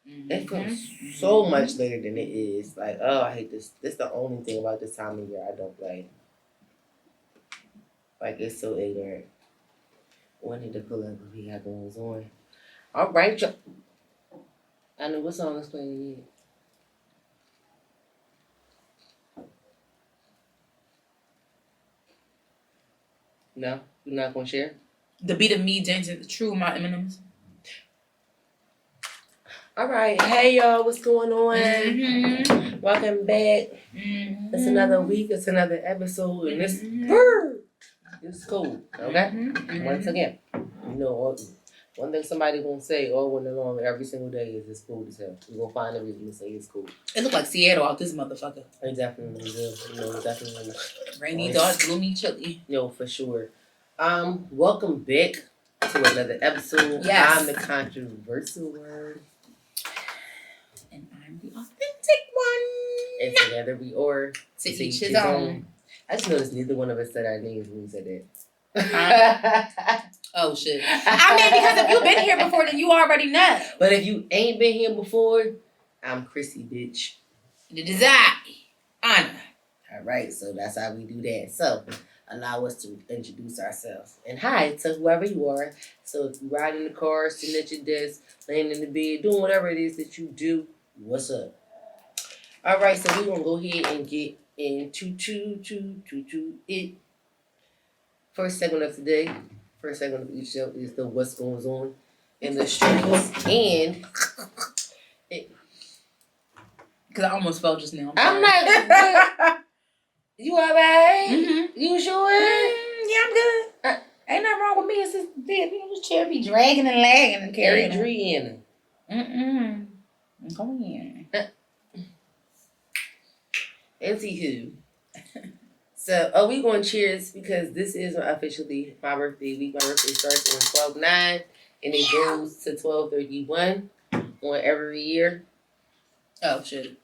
It feels so much later than it is. Like, oh, I hate this. This is the only thing about this time of year I don't like. Like, it's so ignorant. We need to pull up what we got going on. All right, y'all. I know what song is playing yet. No? You're not going to share? The beat of me dancing the true my M&M's. All right. Hey, y'all. What's going on? Welcome back. It's another week. It's another episode. And it's cool. Okay? Once again, you know, one thing somebody gonna say all winter long every single day is it's cool as hell. You're gonna find a reason to say it's cool. It look like Seattle out this motherfucker. It definitely do. You know, definitely. Rainy, dark, gloomy, chilly. Yo, for sure. Welcome back to another episode. Yes. I'm the controversial one. And I'm the authentic one. And together we are to each his own. I just noticed neither one of us said our names when we said that. Oh shit. I mean, because if you've been here before, then you already know. But if you ain't been here before, I'm Chrissie, bitch. And it is Anna. All right, so that's how we do that. So allow us to introduce ourselves. And hi to whoever you are. So if you ride in the car, sitting at your desk, laying in the bed, doing whatever it is that you do, what's up? All right, so we're going to go ahead and get into it. First segment of today. First segment of each show is the what's going on in the streets. And because I almost fell just now. I'm not. You alright? Mm-hmm. You sure? Yeah, I'm good. Ain't nothing wrong with me. It's just dead. You know, this chair be dragging and lagging and carrying. Adriana. Come in. Anywho. So, we going to cheers because this is officially my birthday week. My birthday starts on 12/9 and it goes to 12/31 on every year. Oh, shit.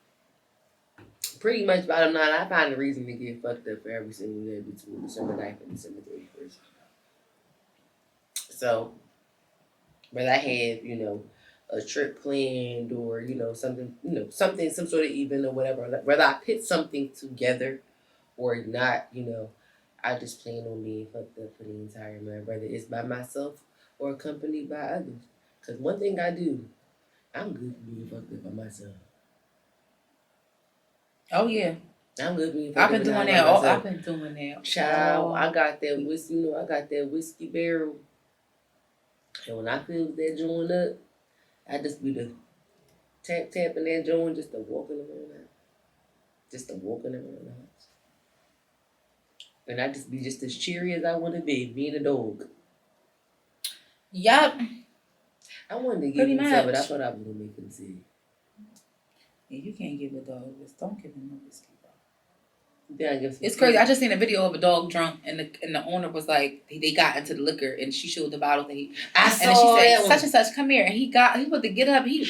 Pretty much bottom line, I find a reason to get fucked up for every single day between December 9th and December 31st. So, whether I have, you know, a trip planned or, you know, something, some sort of event or whatever, whether I put something together or not, you know, I just plan on being fucked up for the entire month, whether it's by myself or accompanied by others. Because one thing I do, I'm good for being fucked up by myself. Oh, yeah. I'm good being I've been doing that. I've been doing that. Child, I got that whiskey, I got that whiskey barrel. And when I feel that joint up, I just be the tapping that joint just to walking around the house. Just to walking around the house. And I just be just as cheery as I want to be, being a dog. Yup. I wanted to give him some, but I thought I was going to make him sick. Yeah, you can't give a dog this. Don't give him no whiskey, bro. Yeah, it's crazy. I just seen a video of a dog drunk, and the owner was like, they got into the liquor, and she showed the bottle that he. I saw and she said, that such and such, come here, and he went to get up, he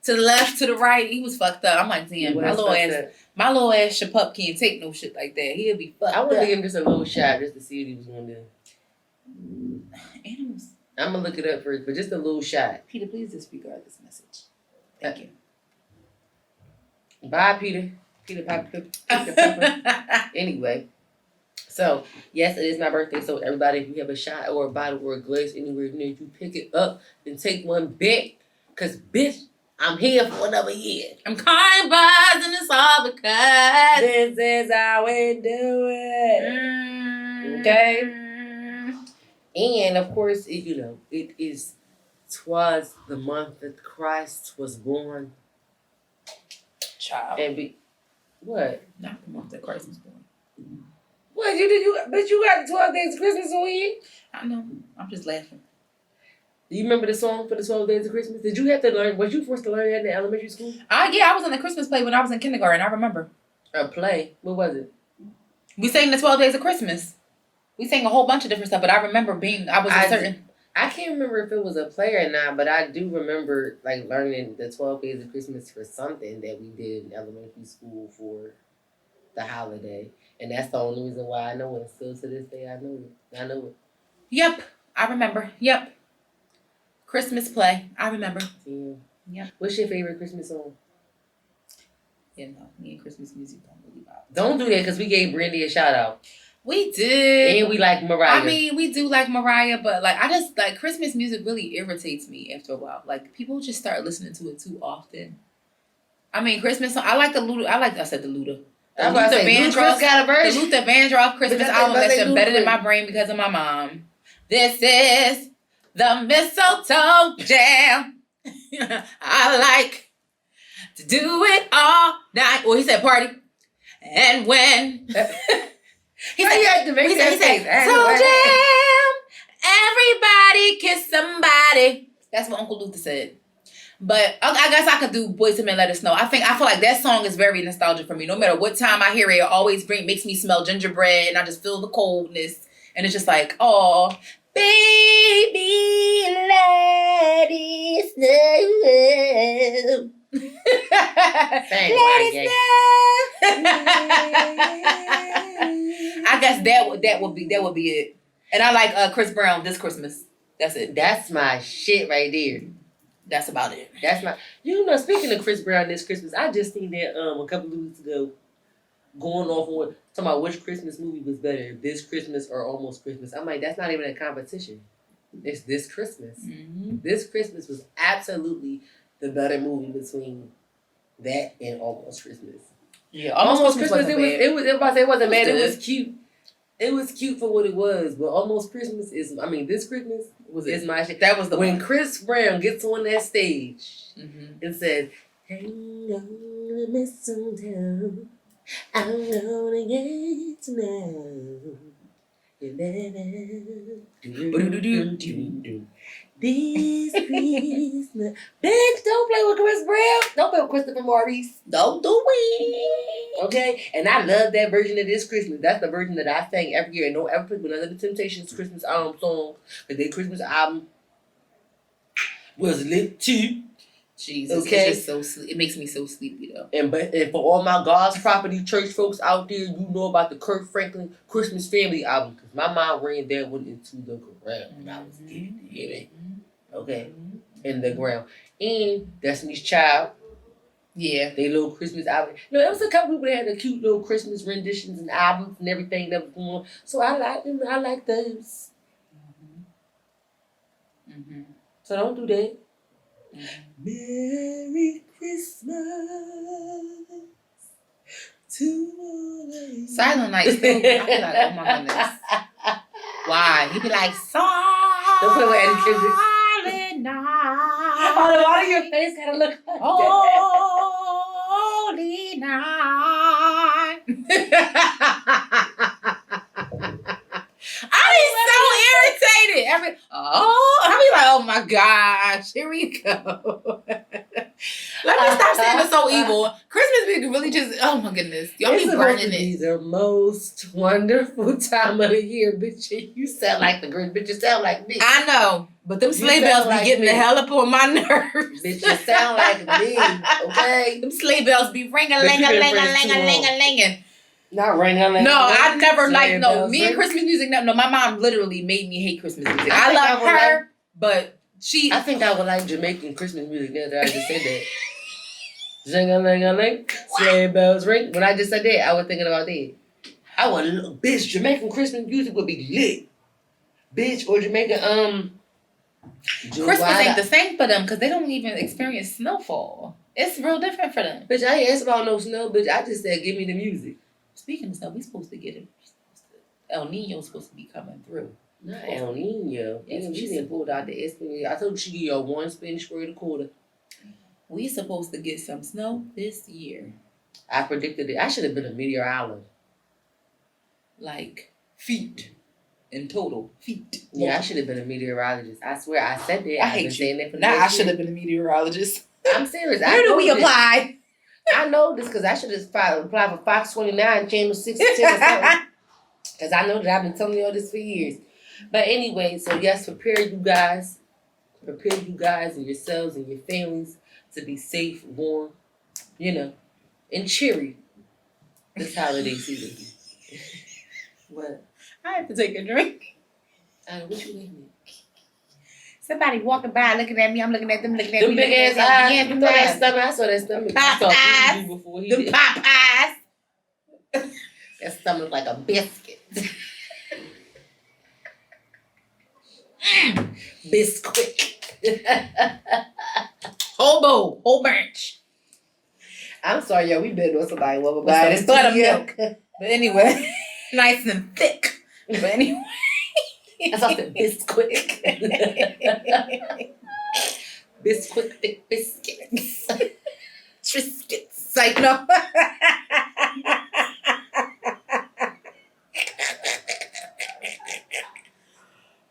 to the left, to the right, he was fucked up. I'm like, damn, my little ass Shapup can't take no shit like that. He'll be fucked up. I wanted to give him just a little shot just to see what he was gonna do. Animals. I'm gonna look it up first, but just a little shot. Peter, please disregard this message. Thank you. Bye, Peter. Peter Piper. Anyway, so yes, it is my birthday. So everybody, if you have a shot or a bottle or a glass anywhere near you, pick it up and take one back. Cause bitch, I'm here for another year. I'm kind buzz and it's all because this is how we do it. Okay. And of course, it is 'twas the month that Christ was born. Child. And what? Not the month that Christ was born. What but you got the 12 days of Christmas on here? I know. I'm just laughing. Do you remember the song for the 12 days of Christmas? Did you have to learn? Was you forced to learn that in elementary school? Yeah, I was in the Christmas play when I was in kindergarten. I remember. A play? What was it? We sang the 12 days of Christmas. We sang a whole bunch of different stuff, but I remember I can't remember if it was a play or not, but I do remember like learning the 12 days of Christmas for something that we did in elementary school for the holiday. And that's the only reason why I know it. Still to this day, I know it. Yep. I remember. Yep. Christmas play. I remember. Yeah. Yeah. What's your favorite Christmas song? You know, me and Christmas music don't really vibe. Don't do that because we gave Brandy a shout out. We did. And we like Mariah. I mean, we do like Mariah, but like I just like Christmas music really irritates me after a while. Like people just start listening to it too often. I mean, Christmas song. I like the Luda. I said the Luda. The Luther Vandross got a version. The Luther Vandross Christmas album that's embedded in my brain because of my mom. This is the mistletoe jam. I like to do it all night. Well, he said party. And when he said, so jam, everybody kiss somebody. That's what Uncle Luther said. But I guess I could do Boyz II Men Let Us Know. I feel like that song is very nostalgic for me. No matter what time I hear it, it always makes me smell gingerbread, and I just feel the coldness. And it's just like, oh, baby, let it snow. Let it snow. I guess that would be it. And I like Chris Brown, This Christmas. That's it. That's my shit right there. That's about it. That's my. You know, speaking of Chris Brown, This Christmas, I just seen that a couple of weeks ago, going off on talking about which Christmas movie was better, This Christmas or Almost Christmas. I'm like, that's not even a competition. It's This Christmas. Mm-hmm. This Christmas was absolutely the better movie between that and Almost Christmas. Yeah, Almost Christmas. It wasn't bad. It was good. cute. It was cute for what it was, but Almost Christmas is. I mean, This Christmas is my shit. That was the when one. Chris Brown gets on that stage Mm-hmm. and said, "Hang on to mistletoe, I'm gonna get to know." This Christmas, bitch, don't play with Chris Brown. Don't play with Christopher Maurice. Don't do it. Okay? And I love that version of This Christmas. That's the version that I sang every year. And don't ever put none of the Temptations Christmas album song. Because their Christmas album was lit too. Jesus, okay? It's just so it makes me so sleepy though. And for all my God's Property church folks out there, you know about the Kirk Franklin Christmas Family album. Because my mom ran that one into the ground when I was little. Okay? In the ground. And Destiny's Child. Yeah. They little Christmas album. No, there was a couple people that had the cute little Christmas renditions and albums and everything that was going on. So I like them. I like those. Mm-hmm. So don't do that. Mm-hmm. Merry Christmas to all. Silent Night still. I be like, oh my goodness. Why? He be like, Don't play with Eddie Kendrick. Silent Night. Oh, why do your face gotta look like Holy night. I be so irritated. I be like, oh my gosh, here we go. Let me stop saying it's so evil. Christmas be really just, oh my goodness. Y'all be burning it. The most wonderful time of the year, bitch. You sound like the Grinch, bitch. You sound like me. I know, but them sleigh bells be getting the hell up on my nerves. Bitch, you sound like me, okay? Them sleigh bells be ring-a-ling-a-ling-a-ling-a-ling-a-ling. Not ring-a-ling. No, I never liked, no, bells, me and Christmas music, no, my mom literally made me hate Christmas music. I love her, but she... I think I would like Jamaican Christmas music now that I just said that. Zing-a-ling-a-ling, sleigh bells ring. When I just said that, I was thinking about that. Bitch, Jamaican Christmas music would be lit. Bitch, or Jamaican, Christmas ain't the same for them because they don't even experience snowfall. It's real different for them. Bitch, I ain't asked about no snow, bitch. I just said, give me the music. Speaking of snow, we supposed to get it. El Nino's supposed to be coming through. Not El Nino. Yes, She didn't pull out the Espany. I told you she give you a 1 Spanish word a quarter. We supposed to get some snow this year. I predicted it. I should have been a meteorologist. Like feet in total. Feet. Yeah, I should have been a meteorologist. I swear, I said that. I hate saying that for Nah, I should have been a meteorologist. I'm serious. Where do we apply? I know this because I should have applied for Fox 29, Channel 6 or something. Because I know that I've been telling you all this for years. But anyway, so yes, prepare you guys and yourselves and your families to be safe, warm, and cheery this holiday season. What? I have to take a drink. What you waiting at? Somebody walking by looking at me. I'm looking at them, looking at Them me. big ass eyes. You know that stomach. I saw that stomach. Pop I saw eyes. Boo before he Them did. pop eyes. That stomach like a biscuit. Biscuit. Whole bunch. I'm sorry, yo. We been doing somebody what With about some buttermilk. But anyway, nice and thick. But anyway. That's off the biscuit. Biscuit, thick biscuits. Triscuits. Like, no.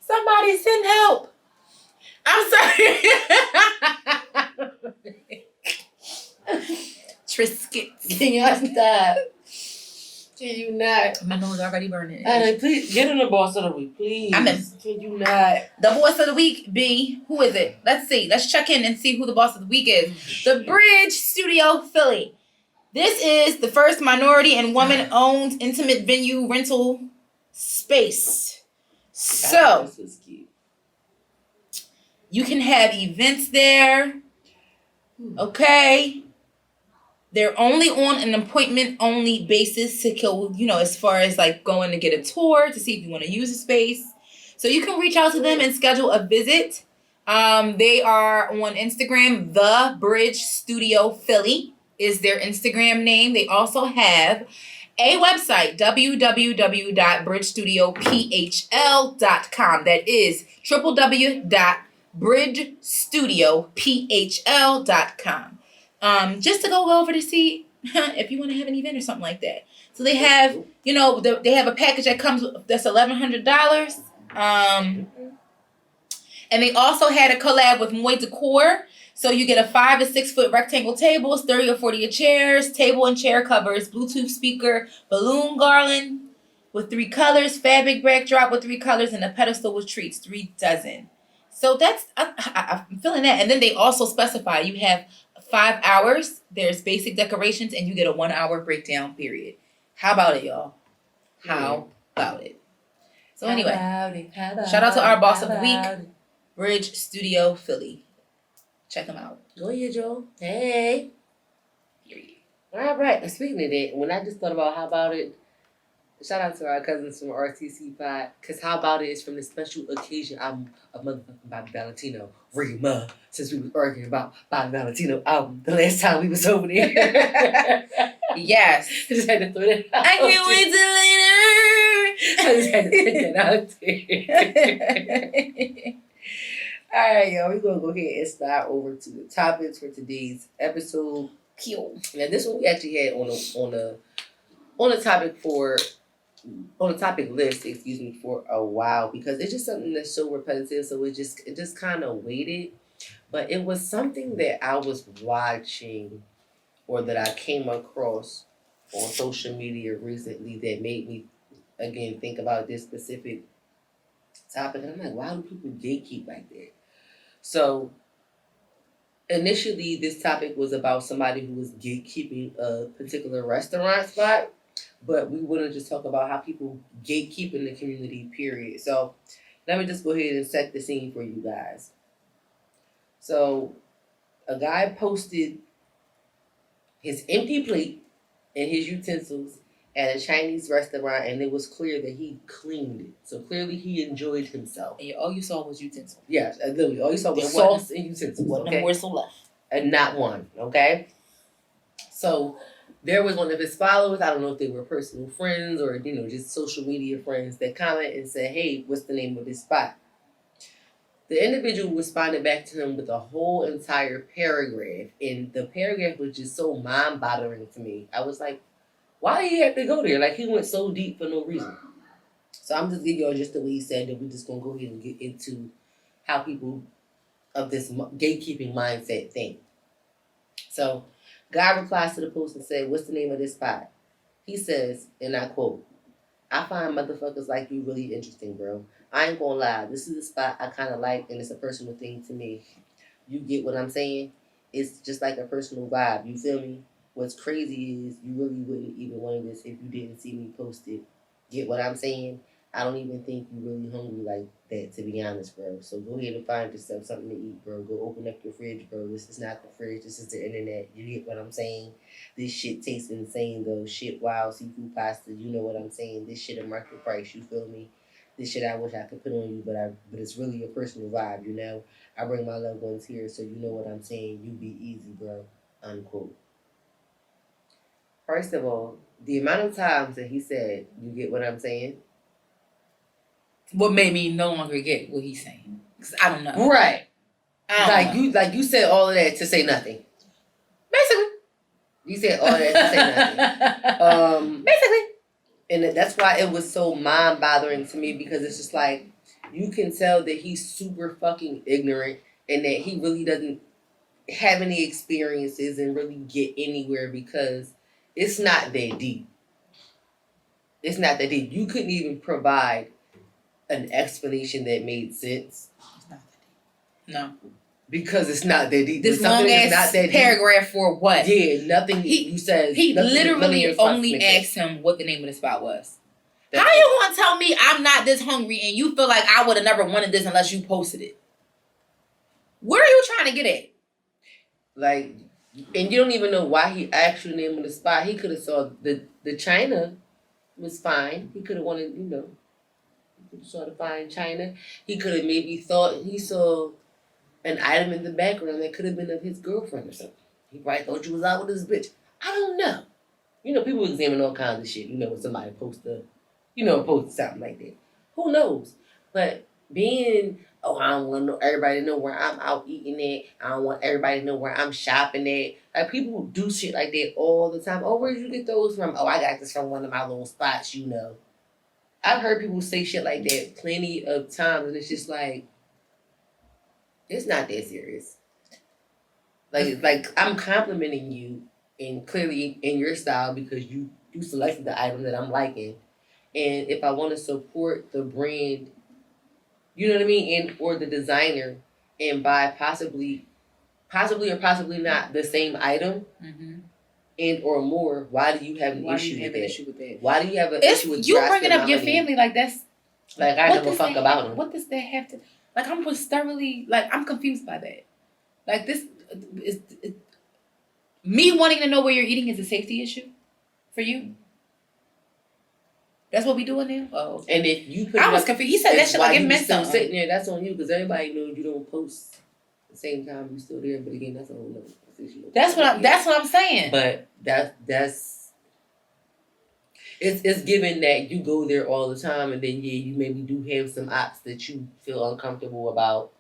Somebody send help. I'm sorry. Triscuits. Can y'all stop? Can you not? My nose already burning. Please get in the boss of the week, please. I'm in. Can you not? The boss of the week, B. Who is it? Let's see. Let's check in and see who the boss of the week is. The Bridge Studio Philly. This is the first minority and woman-owned intimate venue rental space. So, This is cute. you can have events there. Okay. They're only on an appointment-only basis to kill, as far as like going to get a tour to see if you want to use the space. So you can reach out to them and schedule a visit. They are on Instagram. The Bridge Studio Philly is their Instagram name. They also have a website, www.bridgestudiophl.com. That is www.bridgestudiophl.com. Just to go over to see if you want to have an event or something like that. So they have, they have a package that comes that's $1,100. And they also had a collab with Moy Decor. So you get a 5 to 6 foot rectangle table, 30 or 40 chairs, table and chair covers, Bluetooth speaker, balloon garland with 3 colors, fabric backdrop with 3 colors, and a pedestal with treats, 3 dozen. So that's, I'm feeling that. And then they also specify you have 5 hours, there's basic decorations, and you get a 1 hour breakdown period. How about it, y'all? How about it? So anyway, shout out to our boss of the week, Bridge Studio Philly. Check them out. Go ahead, Joe. Hey. Period. All right. And speaking of that, when I just thought about how about it, shout out to our cousins from RTC Pod, because how about it is from the special occasion album of motherfucking Bobby Valentino. Rima, since we was arguing about Bobby Valentino album the last time we was over there. Yes. Just had to throw that out. I can't wait till later. I just had to put that out there. All right, y'all. We're gonna go ahead and start over to the topics for today's episode. Now, this one we actually had on the topic list, for a while, because it's just something that's so repetitive. So it just kind of waited, but it was something that I was watching or that I came across on social media recently that made me again think about this specific topic. And I'm like, why do people gatekeep like that? So initially, this topic was about somebody who was gatekeeping a particular restaurant spot, but we want to just talk about how people gatekeep in the community, period. So let me just go ahead and set the scene for you guys. So a guy posted his empty plate and his utensils at a Chinese restaurant, and it was clear that he cleaned it. So clearly he enjoyed himself. And all you saw was utensils. Yes, literally. All you saw was There sauce and utensils. Wasn't Okay? a morsel left. And not one, okay? So there was one of his followers, I don't know if they were personal friends or, just social media friends, that commented and said, hey, what's the name of this spot? The individual responded back to him with a whole entire paragraph, and the paragraph was just so mind-boggling to me. I was like, why did he have to go there? Like, he went so deep for no reason. So I'm just giving y'all just the way he said that we're just going to go ahead and get into how people of this gatekeeping mindset thing. So, guy replies to the post and said, what's the name of this spot? He says, and I quote, I find motherfuckers like you really interesting, bro. I ain't gonna lie. This is a spot I kind of like, and it's a personal thing to me. You get what I'm saying? It's just like a personal vibe. You feel me? What's crazy is you really wouldn't even want this if you didn't see me post it. Get what I'm saying? I don't even think you really hungry. Like, that, to be honest, bro. So go ahead and find yourself something to eat, bro. Go open up your fridge, bro. This is not the fridge. This is the internet. You get what I'm saying? This shit tastes insane, though. Shit, wow, seafood pasta. You know what I'm saying? This shit a market price. You feel me? This shit I wish I could put on you, but it's really a personal vibe, you know? I bring my loved ones here, so you know what I'm saying. You be easy, bro. Unquote. First of all, the amount of times that he said, you get what I'm saying? What made me no longer get what he's saying? Because I don't know. Right. I don't know. You said all of that to say nothing. Basically. You said all that to say nothing. Basically. And that's why it was so mind-bothering to me, because it's just like, you can tell that he's super fucking ignorant and that he really doesn't have any experiences and really get anywhere, because it's not that deep. It's not that deep. You couldn't even provide an explanation that made sense. It's not that deep. No. Because it's not that deep. This long ass paragraph for what? Yeah, nothing you said. He literally only asked him what the name of the spot was. How you gonna tell me I'm not this hungry and you feel like I would have never wanted this unless you posted it? Where are you trying to get at? Like, and you don't even know why he asked you the name of the spot. He could have saw the China was fine. He could have wanted, he could have saw the fine China. He could have maybe thought he saw an item in the background that could have been of his girlfriend or something. He probably thought you was out with this bitch. I don't know. People examine all kinds of shit. When somebody posts something like that. Who knows? But being, I don't want everybody to know where I'm out eating at. I don't want everybody to know where I'm shopping at. Like, people do shit like that all the time. Oh, where did you get those from? Oh, I got this from one of my little spots, I've heard people say shit like that plenty of times, and it's just like, it's not that serious. Like I'm complimenting you, and clearly in your style, because you selected the item that I'm liking. And if I want to support the brand, you know what I mean, and or the designer, and buy possibly or possibly not the same item, and or more, why do you have an issue with that? Why do you have an issue with you bringing up your family like that's like I never fuck about them? What does that have to? Like, I'm just thoroughly, like, I'm confused by that. Like, this is me wanting to know where you're eating is a safety issue for you. That's what we doing now? Oh. And if you put I was confused. He said that shit like it meant something. Sitting there, that's on you, because everybody knows you don't post at the same time you're still there. But again, that's a whole nother issue. That's what I'm saying. But that's it's given that you go there all the time, and then you maybe do have some ops that you feel uncomfortable about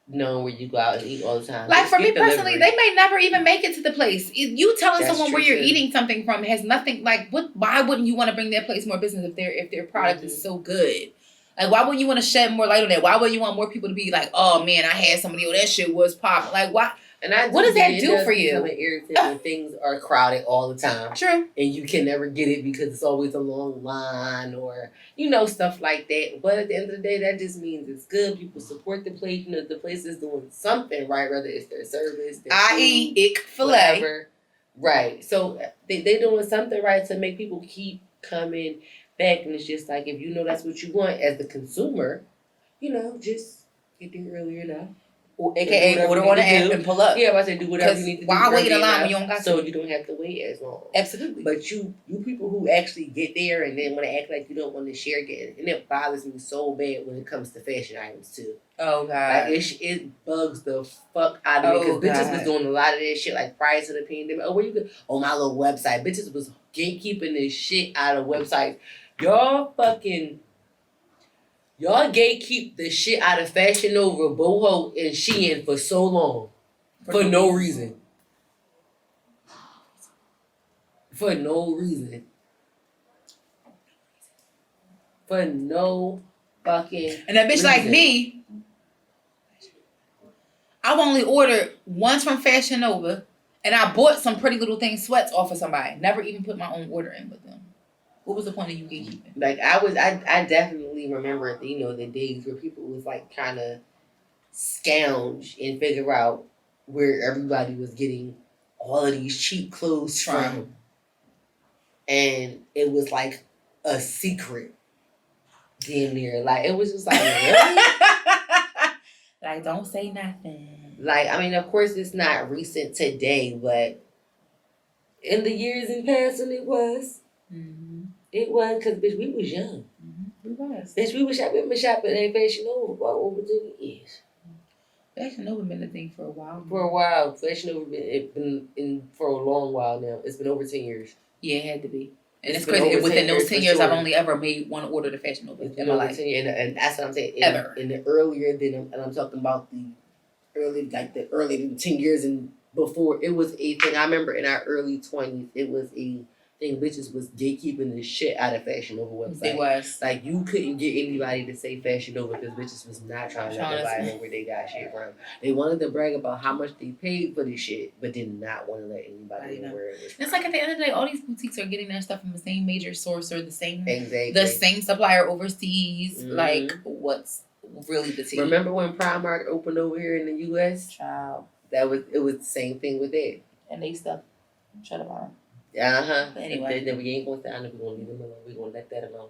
knowing where you go out and eat all the time. Like, for me personally, they may never even make it to the place. You telling someone where you're too. eating something from has nothing, like, what? Why wouldn't you want to bring their place more business if their product is so good? Like, why wouldn't you want to shed more light on that? Why would you want more people to be like, oh man, I had somebody, that shit was popping. Like, why? And what does that do for you? It's irritating when things are crowded all the time. True. And you can never get it because it's always a long line or, stuff like that. But at the end of the day, that just means it's good. People support the place. The place is doing something right, whether it's their service, their i.e. food, Chick-fil-A. Right. So they doing something right to make people keep coming back. And it's just like, if that's what you want as the consumer, just get there early enough. AKA order on the app and pull up. Yeah, I say do whatever you need to do. Why wait in line when you don't got to? So you don't have to wait as long. Absolutely. But you people who actually get there and then want to act like you don't want to share it, and it bothers me so bad when it comes to fashion items too. Oh God. Like it bugs the fuck out of me, because bitches was doing a lot of that shit like prior to the pandemic. Oh, where you go? Oh, my little website. Bitches was gatekeeping this shit out of websites. Y'all gatekeep the shit out of Fashion Nova, Boho, and Shein for so long. For no reason. For no reason. For no fucking And a bitch reason. like me, I've only ordered once from Fashion Nova, and I bought some Pretty Little Things sweats off of somebody. Never even put my own order in with them. What was the point of you gatekeeping? Like, I definitely remember, the days where people was like trying to scourge and figure out where everybody was getting all of these cheap clothes from. And it was like a secret. damn near. Like, it was just like, really? Like, don't say nothing. Like, I mean, of course, it's not recent today, but in the years in past when it was, it was because, bitch, we was young. We was. Bitch, we been shopping at Fashion Nova for over 2 years. Fashion Nova been a thing for a while. For a while. Fashion Nova been in for a long while now. It's been over 10 years. Yeah, it had to be. And it's crazy. Within those 10 years, I've only ever made one order to Fashion Nova in my life. And that's what I'm saying. Ever. In the earlier than, and I'm talking about the early 10 years and before, it was a thing. I remember in our early 20s, it was a thing. Bitches was gatekeeping the shit out of Fashion Nova website. It was. Like, you couldn't get anybody to say Fashion Nova because bitches was not trying to let nobody know where they got shit from. They wanted to brag about how much they paid for this shit, but did not want to let anybody know where it was from. It's like at the end of the day, all these boutiques are getting their stuff from the same major source or the same supplier overseas. Like, what's really the tea? Remember when Primark opened over here in the U.S.? Child. It was the same thing with that. And they stuff shut up on. But anyway. Then we ain't going to stand up. We're going to leave them alone. We're going to let that alone.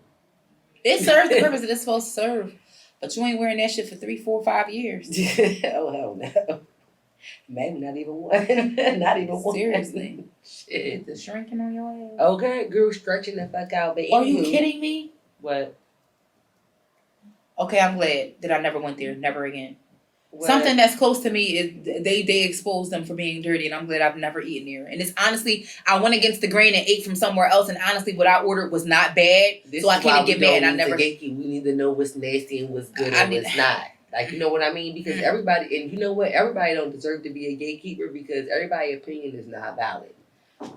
It serves the purpose that it's supposed to serve. But you ain't wearing that shit for 3, 4, 5 years. Oh, hell no. Maybe not even one. Not even one. Seriously. Shit. The shrinking on your ass. Okay, girl, stretching the fuck out, baby. Are you kidding me? What? Okay, I'm glad that I never went there. Never again. What? Something that's close to me is they expose them for being dirty, and I'm glad I've never eaten there. And it's honestly, I went against the grain and ate from somewhere else, and honestly, what I ordered was not bad, so I can't get mad. And I never. We need to know what's nasty and what's good and what's not. Like, you know what I mean? Because everybody, and you know what? Everybody don't deserve to be a gatekeeper because everybody's opinion is not valid.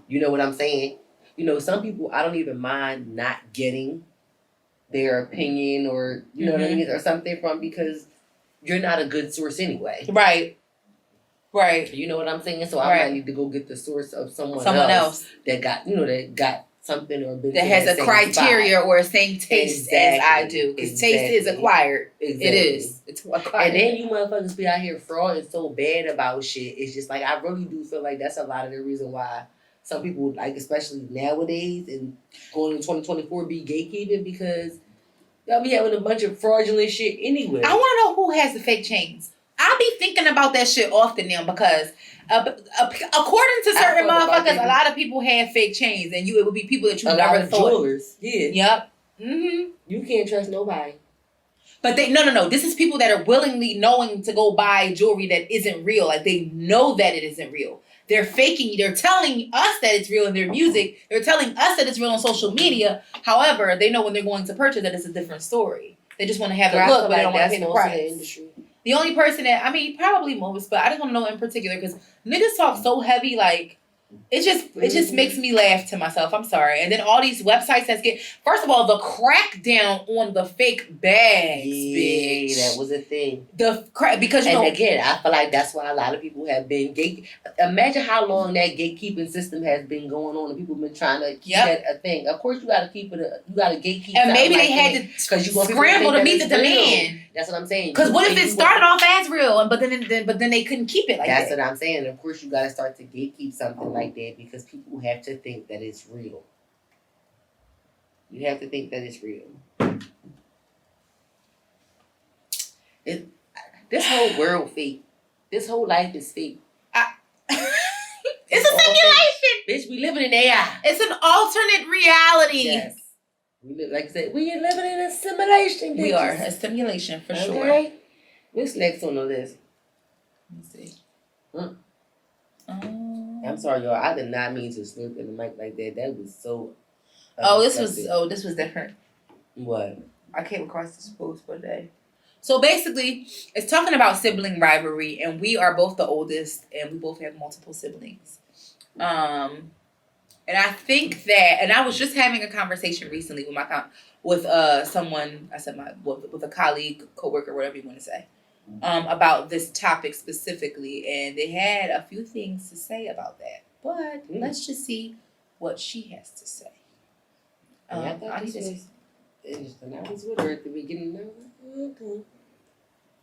You know what I'm saying? You know, some people, I don't even mind not getting their opinion or, you know what I mean, or something from because you're not a good source anyway. Right. You know what I'm saying? So I might need to go get the source of someone else that got, that got something or been that has a criteria or a same taste as I do. Because taste is acquired. Exactly. It is. It's acquired. And then you motherfuckers be out here frauding so bad about shit. It's just like, I really do feel like that's a lot of the reason why some people, like, especially nowadays and going into 2024, be gatekeeping because y'all be having a bunch of fraudulent shit anyway. I want to know who has the fake chains. I be thinking about that shit often now because according to certain motherfuckers, a lot of people have fake chains and it would be people that you never thought. Jewelers. Yeah. Yep. Mm-hmm. You can't trust nobody. But no. This is people that are willingly knowing to go buy jewelry that isn't real. Like, they know that it isn't real. They're faking. They're telling us that it's real in their music. They're telling us that it's real on social media. However, they know when they're going to purchase that it's a different story. They just want to have it look, but they don't want to pay the price. The only person that, probably most, but I just want to know in particular because niggas talk so heavy, like, it just makes me laugh to myself. I'm sorry. And then all these websites first of all, the crackdown on the fake bags, bitch. That was a thing. Because again, I feel like that's why a lot of people have been imagine how long that gatekeeping system has been going on and people have been trying to keep that a thing. Of course you gotta keep it you gotta gatekeep. And maybe they had to scramble to meet the demand. That's what I'm saying. Because what if it started off as real, but then they couldn't keep it like that? That's what I'm saying. Of course, you got to start to gatekeep something like that because people have to think that it's real. You have to think that it's real. This whole world fake. This whole life is fake. It's a simulation. Bitch, we living in AI. It's an alternate reality. Yes. Like I said, we are living in a simulation. We are a simulation for sure. What's next on the list? Let me see. I'm sorry, y'all. I did not mean to slurp in the mic like that. That was so. This was different. What? I came across this post one day. So basically, it's talking about sibling rivalry, and we are both the oldest, and we both have multiple siblings. And I think that, and I was just having a conversation recently with someone, with a colleague, coworker, whatever you want to say, about this topic specifically, and they had a few things to say about that. But let's just see what she has to say. I was with her at the beginning. Okay.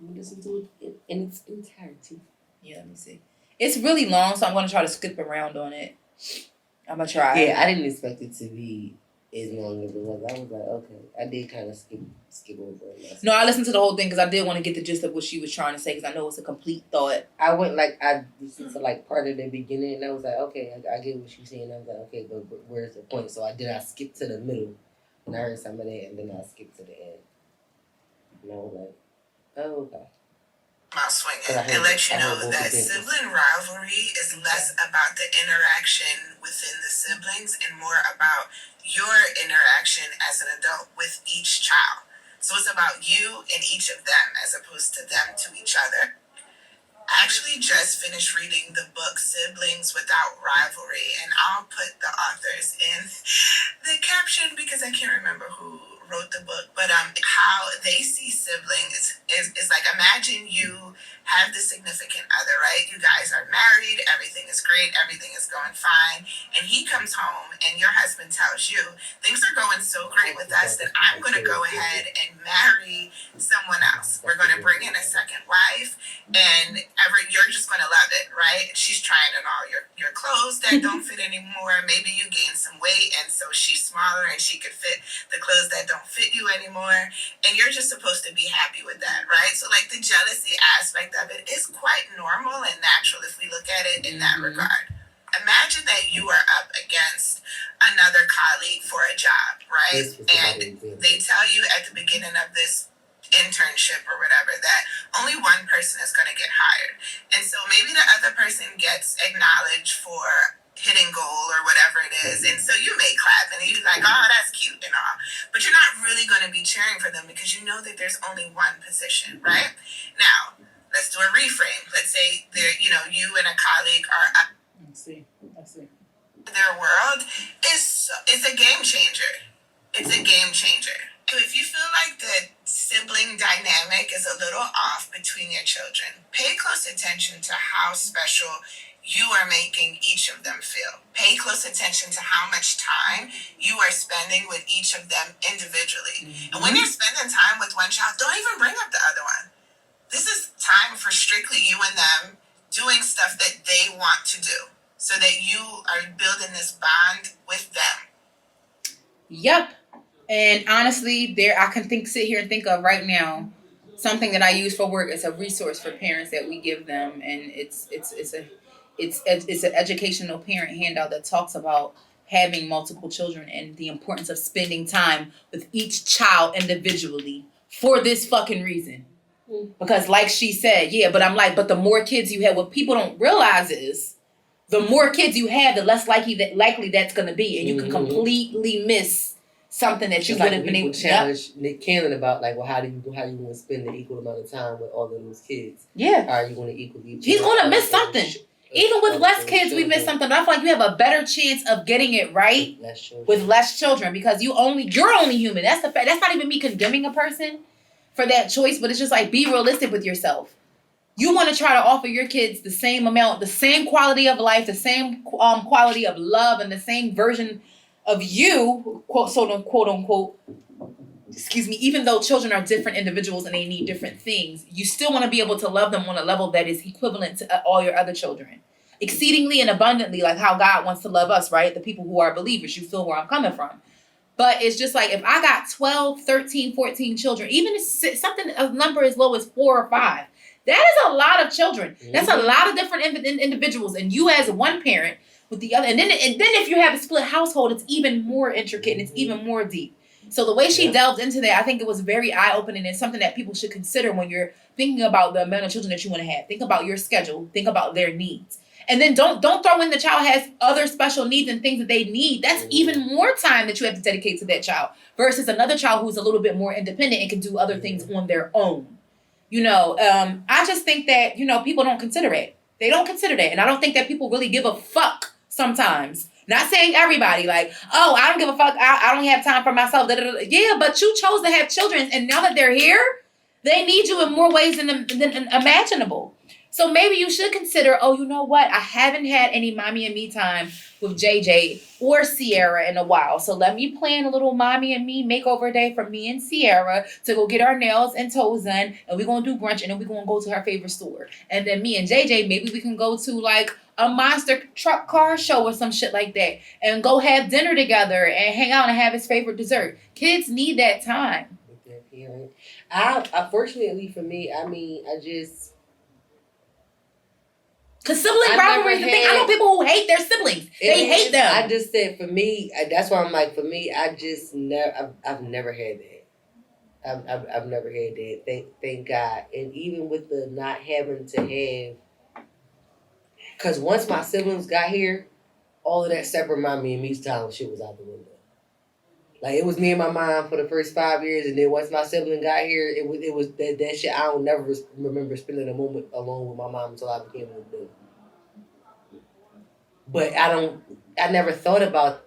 Listen to it in its entirety. Yeah, let me see. It's really long, so I'm going to try to skip around on it. I'm going to try. Yeah, I didn't expect it to be as long as it was. I was like, okay. I did kind of skip over it. No, I listened to the whole thing because I did want to get the gist of what she was trying to say because I know it's a complete thought. I listened to like part of the beginning and I was like, okay, I get what she's saying. I was like, okay, but where's the point? So I skip to the middle and I heard some of that and then I skipped to the end. And I was like, oh, okay. Mouth swinging and let you know that sibling rivalry is less about the interaction within the siblings and more about your interaction as an adult with each child. So it's about you and each of them as opposed to them to each other. I actually just finished reading the book Siblings Without Rivalry, and I'll put the authors in the caption because I can't remember who wrote the book, but how they see siblings is like, imagine you have the significant other, right? You guys are married, everything is great, everything is going fine, and he comes home and your husband tells you, things are going so great with us that I'm going to go ahead and marry someone else. We're going to bring in a second wife, and you're just going to love it, right? She's trying on all your clothes that don't fit anymore. Maybe you gain some weight, and so she's smaller and she could fit the clothes that don't fit you anymore, and you're just supposed to be happy with that, right? So like the jealousy aspect of it is quite normal and natural if we look at it in that regard. Imagine that you are up against another colleague for a job, right? And they tell you at the beginning of this internship or whatever that only one person is going to get hired, and so maybe the other person gets acknowledged for hitting goal or whatever it is, and so you may clap and you're like, oh, that's cute and all, but you're not really going to be cheering for them because you know that there's only one position, right? Now let's do a reframe. Let's say there, you and a colleague are up. I see. Their world is a game changer. It's a game changer. If you feel like the sibling dynamic is a little off between your children, pay close attention to how special you are making each of them feel. Pay close attention to how much time you are spending with each of them individually. Mm-hmm. And when you're spending time with one child, don't even bring up the other one. This is time for strictly you and them doing stuff that they want to do so that you are building this bond with them. Yep. And honestly, I can sit here and think of right now something that I use for work. It's a resource for parents that we give them, and it's an educational parent handout that talks about having multiple children and the importance of spending time with each child individually for this fucking reason. Because like she said, but the more kids you have, what people don't realize is the more kids you have, the less likely that's going to be, and you can completely miss something that you would have been able to challenge Nick Cannon about, like, well, how you want to spend the equal amount of time with all of those kids? Yeah. How are you going to equally? He's going to miss something. Even with less kids, we miss something. But I feel like you have a better chance of getting it right with less children because you're only human. That's the fact. That's not even me condemning a person for that choice, but it's just like, be realistic with yourself. You want to try to offer your kids the same amount, the same quality of life, the same quality of love, and the same version of you, quote unquote, even though children are different individuals and they need different things, you still want to be able to love them on a level that is equivalent to all your other children. Exceedingly and abundantly, like how God wants to love us, right? The people who are believers, you feel where I'm coming from. But it's just like, if I got 12, 13, 14 children, even if a number as low as 4 or 5, that is a lot of children. Mm-hmm. That's a lot of different individuals. And you as one parent with the other. And then if you have a split household, it's even more intricate and it's even more deep. So the way she delved into that, I think it was very eye-opening and something that people should consider when you're thinking about the amount of children that you want to have. Think about your schedule. Think about their needs. And then don't throw in the child has other special needs and things that they need. That's even more time that you have to dedicate to that child versus another child who's a little bit more independent and can do other things on their own. I just think that, people don't consider it. They don't consider that. And I don't think that people really give a fuck sometimes. Not saying everybody, like, oh, I don't give a fuck. I don't have time for myself. Da, da, da. Yeah, but you chose to have children. And now that they're here, they need you in more ways than imaginable. So maybe you should consider, oh, you know what? I haven't had any mommy and me time with JJ or Sierra in a while. So let me plan a little mommy and me makeover day for me and Sierra to go get our nails and toes done. And we're going to do brunch and then we're going to go to her favorite store. And then me and JJ, maybe we can go to like a monster truck car show or some shit like that. And go have dinner together and hang out and have his favorite dessert. Kids need that time. With their parent. Unfortunately for me, I mean, Because sibling rivalry is the thing. I know people who hate their siblings. They hate them. I just said for me, that's why I'm like, for me, I've never had that. I've never had that. Thank God. And even with the not having to have, because once my siblings got here, all of that separate mommy and me time shit was out the window. Like, it was me and my mom for the first 5 years, and then once my sibling got here, it was that shit. I don't never remember spending a moment alone with my mom until I became an adult. But I never thought about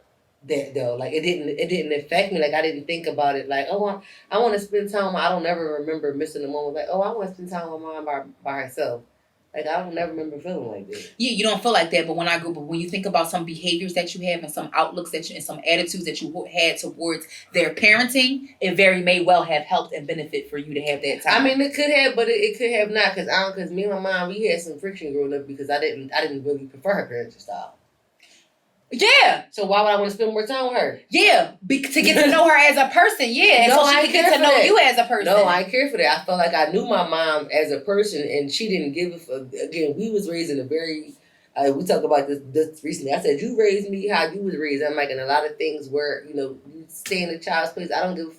that though. Like, it didn't affect me. Like, I didn't think about it. Like, oh, I want to spend time. I don't never remember missing a moment. Like, oh, I want to spend time with my mom by herself. Like, I don't never remember feeling like that. Yeah, you don't feel like that, but when you think about some behaviors that you have and some outlooks and some attitudes that you had towards their parenting, it very may well have helped and benefit for you to have that time. I mean, it could have, but it could have not, because me and my mom, we had some friction growing up because I didn't really prefer her parenting style. Yeah. So why would I want to spend more time with her? Yeah, to get to know her as a person. Yeah, no, so she can get to know you as a person. No, I care for that. I felt like I knew my mom as a person, and she didn't give a fuck. Again, we was raised in a very. We talked about this recently. I said you raised me how you was raised. I'm like, in a lot of things where you stay in a child's place. I don't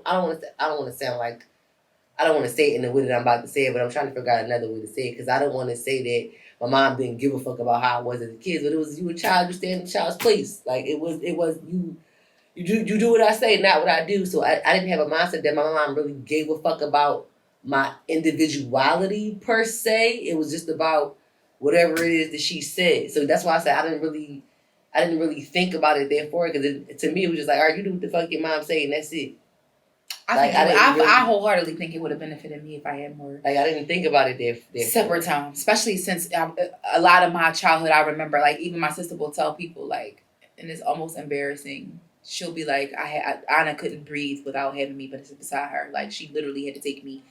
want to sound like. I don't want to say it in the way that I'm about to say it, but I'm trying to figure out another way to say it because I don't want to say that my mom didn't give a fuck about how I was as a kid, but it was you a child, you stand in the child's place. Like it was you do what I say, not what I do. So I didn't have a mindset that my mom really gave a fuck about my individuality per se. It was just about whatever it is that she said. So that's why I said I didn't really think about it therefore, because to me it was just like, all right, you do what the fuck your mom say and that's it. I wholeheartedly think it would have benefited me if I had more. Like, I didn't think about it there. Separate time, especially since a lot of my childhood, I remember, like, even my sister will tell people, like, and it's almost embarrassing. She'll be like, Anna couldn't breathe without having me beside her. Like, she literally had to take me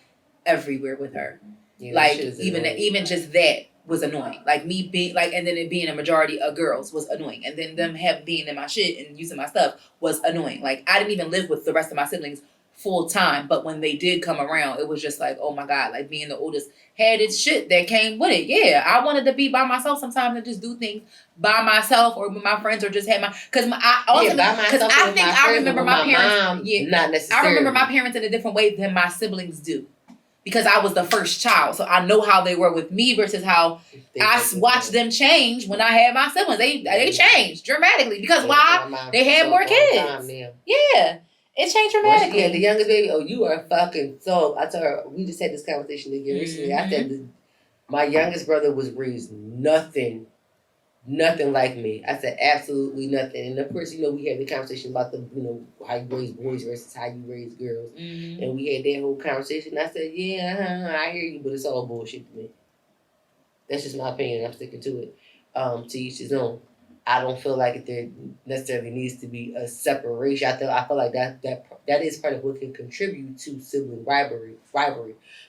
everywhere with her. Yeah, like, even just that was annoying. Like, me being, like, and then it being a majority of girls was annoying. And then them being in my shit and using my stuff was annoying. Like, I didn't even live with the rest of my siblings full time, but when they did come around, it was just like, oh my God, like being the oldest had its shit that came with it. Yeah, I wanted to be by myself sometimes and just do things by myself or with my friends or just have I remember my parents. Not necessarily. I remember my parents in a different way than my siblings do. Because I was the first child. So I know how they were with me versus how I watched them change when I had my siblings. They changed dramatically. Because why? They had more kids. Yeah. It changed dramatically. Yeah, the youngest baby, oh, you are fucking so. I told her, we just had this conversation again recently. I said, my youngest brother was raised nothing like me. I said, absolutely nothing. And of course, we had the conversation about how you raise boys versus how you raise girls. Mm-hmm. And we had that whole conversation. I said, yeah, I hear you, but it's all bullshit to me. That's just my opinion. I'm sticking to it. To each his own. I don't feel like there necessarily needs to be a separation. I feel like that is part of what can contribute to sibling rivalry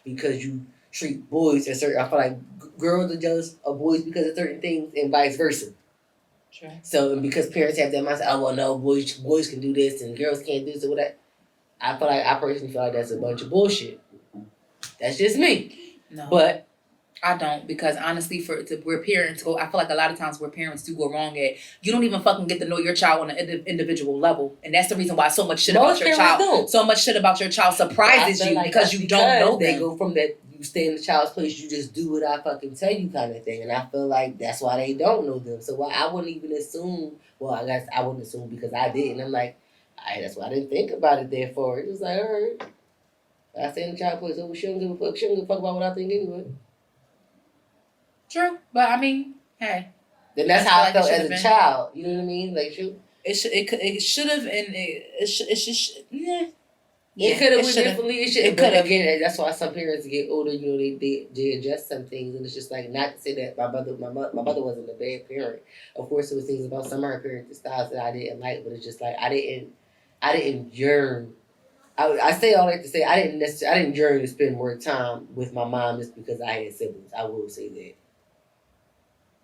because you treat boys a certain. I feel like girls are jealous of boys because of certain things and vice versa. Sure. So because parents have that mindset, oh well, no, boys can do this and girls can't do this or whatever. I personally feel like that's a bunch of bullshit. That's just me. No. But I don't, because honestly, where parents go, I feel like a lot of times where parents do go wrong at, you don't even fucking get to know your child on an individual level, and that's the reason why so much shit about your child, surprises you, like because you don't know them. They go from that you stay in the child's place, you just do what I fucking tell you kind of thing, and I feel like that's why they don't know them. So I wouldn't even assume. Well, I guess I wouldn't assume because I did, and I'm like, that's why I didn't think about it. Therefore, it was like, all right, I stay in the child's place. So she don't give a fuck. She don't give a fuck about what I think anyway. True, but I mean, hey. Then that's how I felt as a child. You know what I mean? Like, it should have, and it should. Yeah. It could have went should've. differently. It should. It But could've. again, that's why some parents get older. You know, they adjust some things, and it's just like not to say that my mother wasn't a bad parent. Of course, there was things about some of her parenting styles that I didn't like, but it's just like I didn't yearn. I say all that to say I didn't yearn to spend more time with my mom just because I had siblings. I will say that.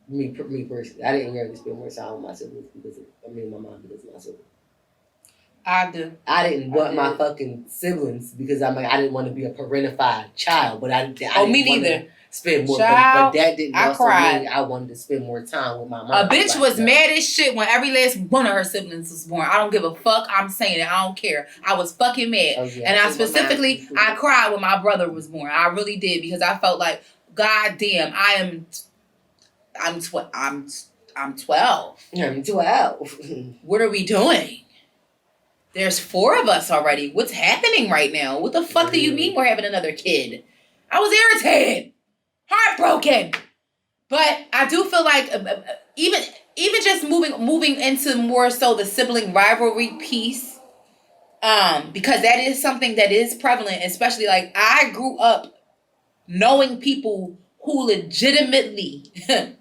Me personally, I didn't yearn to spend more time with my siblings my mom because of my siblings. I do. I didn't want my fucking siblings because I didn't want to be a parentified child, but I didn't me neither. Spend more, Child, but that didn't I also cried. mean I wanted to spend more time with my mom. A bitch was mad as shit when every last one of her siblings was born. I don't give a fuck. I'm saying it. I don't care. I was fucking mad. Oh, yeah, and I specifically, I cried when my brother was born. I really did because I felt like, God damn, I'm 12. I'm 12. What are we doing? There's 4 of us already. What's happening right now? What the fuck do you mean we're having another kid? I was irritated. Heartbroken. But I do feel like even just moving into more so the sibling rivalry piece, because that is something that is prevalent, especially like I grew up knowing people who legitimately did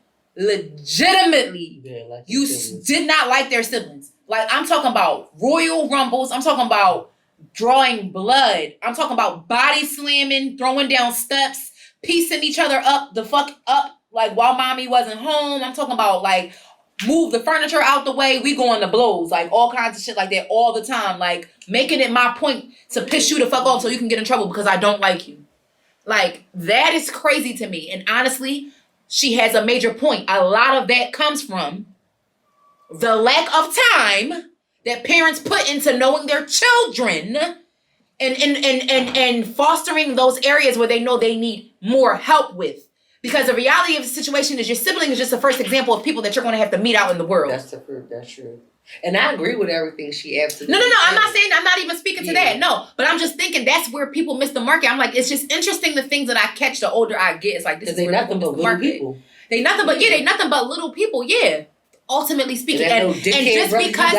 not like their siblings. Like I'm talking about Royal Rumbles. I'm talking about drawing blood. I'm talking about body slamming, throwing down steps, piecing each other up the fuck up like while mommy wasn't home. I'm talking about like move the furniture out the way. We going to blows, like all kinds of shit like that all the time. Like making it my point to piss you the fuck off so you can get in trouble because I don't like you. Like that is crazy to me. And honestly, she has a major point. A lot of that comes from the lack of time that parents put into knowing their children and fostering those areas where they know they need more help with. Because the reality of the situation is your sibling is just the first example of people that you're going to have to meet out in the world. That's true. And I agree with everything she absolutely No, I'm not even speaking to that. No, but I'm just thinking that's where people miss the market. I'm like, it's just interesting the things that I catch the older I get. It's like, this is where nothing but little people. They nothing but little people, yeah. Ultimately speaking, and just because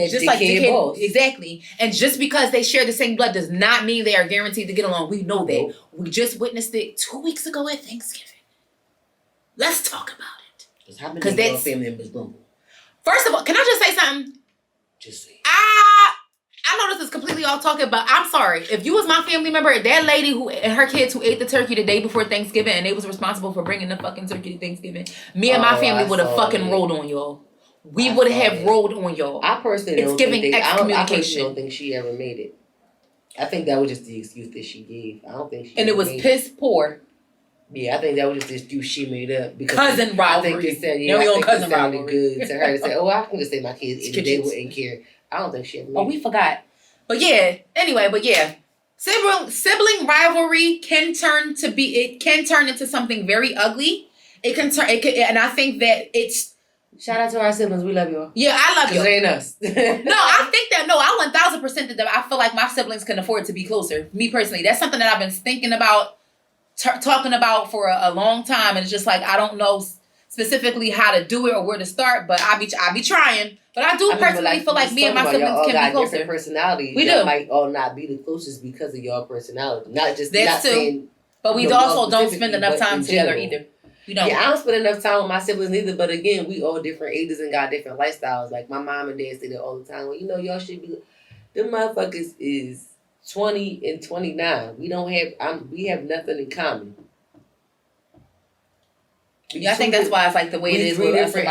just like boss. Exactly, and just because they share the same blood does not mean they are guaranteed to get along. We know that. Nope. We just witnessed it 2 weeks ago at Thanksgiving. Let's talk about it. Because that's family members grumble. First of all, can I just say something? Just say. I know this is completely off topic, but I'm sorry. If you was my family member, that lady who and her kids who ate the turkey the day before Thanksgiving and they was responsible for bringing the fucking turkey to Thanksgiving, me and my family would have fucking rolled on y'all. We would have rolled on y'all. I personally don't think she ever made it. I think that was just the excuse that she gave. I don't think she and it was piss poor. Yeah, I think that was just the excuse she made up because cousin rivalry. I think it said, it sounded good to her to say, I can just say my kids and they wouldn't care. I don't think she ever made it. We forgot. But yeah, anyway, sibling rivalry can turn into something very ugly. And I think that it's. Shout out to our siblings. We love you all. Yeah, I love you. Because it ain't us. I 1000% that I feel like my siblings can afford to be closer. Me personally, that's something that I've been thinking about, talking about for a long time. And it's just like, I don't know specifically how to do it or where to start, but I be trying. But I personally feel like me and my siblings can be closer. Different personalities. We y'all might all not be the closest because of your personality. Not just that's not too. Saying, but we also don't spend enough time together either. You know. Yeah, I don't spend enough time with my siblings either. But again, we all different ages and got different lifestyles. Like my mom and dad say that all the time. Well, y'all should be. Them motherfuckers is 20 and 29. We have nothing in common. Yeah, I think that's why it's like the way it is with us and